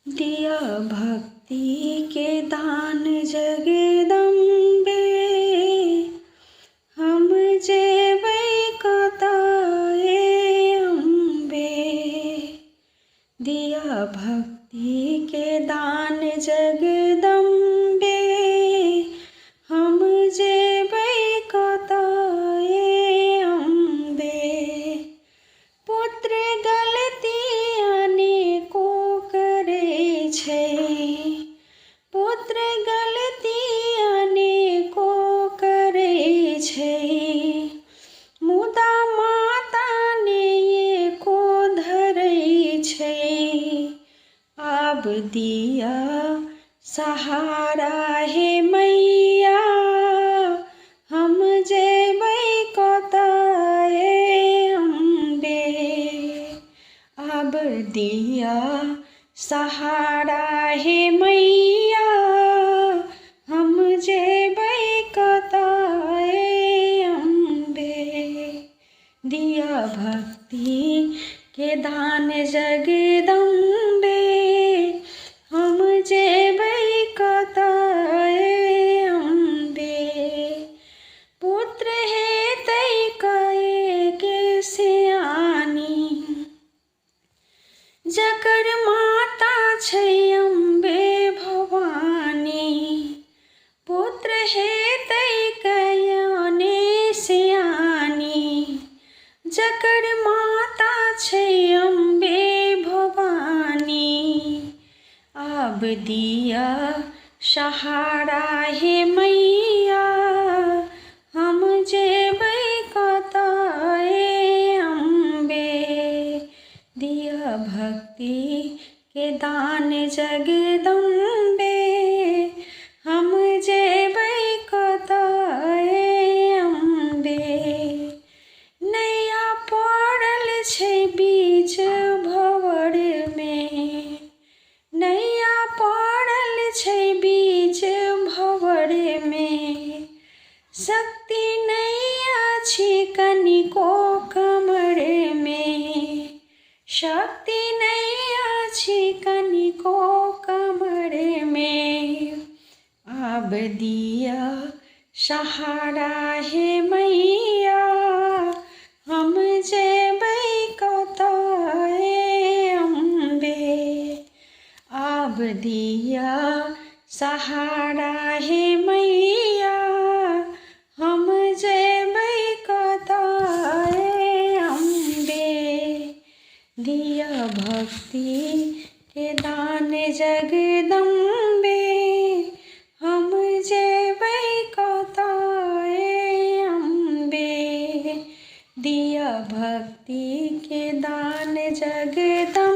दिया भक्ति के दान जगदम्बे, हम जेबै कतए अम्बे। दिया भक्ति के दान जगदम्बे, हम जेबै कतए अम्बे। पुत्र गलती अनेको करे छै, पुत्र गलती अनेको करे छै। मुदा माता ने एको धरै छै। आब दिया सहारा हे मैया, हम जेबै कतए अम्बे। अब दिया सहारा हे मैया, हम जेबै कतए अम्बे। दिया भक्ति के दान जगदम्बे, हम जेबै कतए अम्बे। पुत्र हेतै कएके सियानी, जकर माता छै अम्बे भवानी। पुत्र हेतै कयाने सियानी, जकर माता छै अम्बे भवानी। आब दिया सहारा हे मैया, हम जेबै कतए अम्बे। दिया भक्ति के दान जगदम्बे, हम जेबै कतए अम्बे। नैया पड़ल छै बीच भंवर में, नैया पड़ल छै बीच भंवर में। शक्ति नहीं अछि कनिको कमर में, शक्ति नहीं अछि कनिको कमर में। आब दिया सहारा हे मैया, हम जेबै कतए अम्बे। आब दिया सहारा हे मैया, हम जेबै कतए अम्बे। दिया भक्ति के दान जगदम्बे, हम जेबै कतए अम्बे। दिया भक्ति के दान जगदम्बे।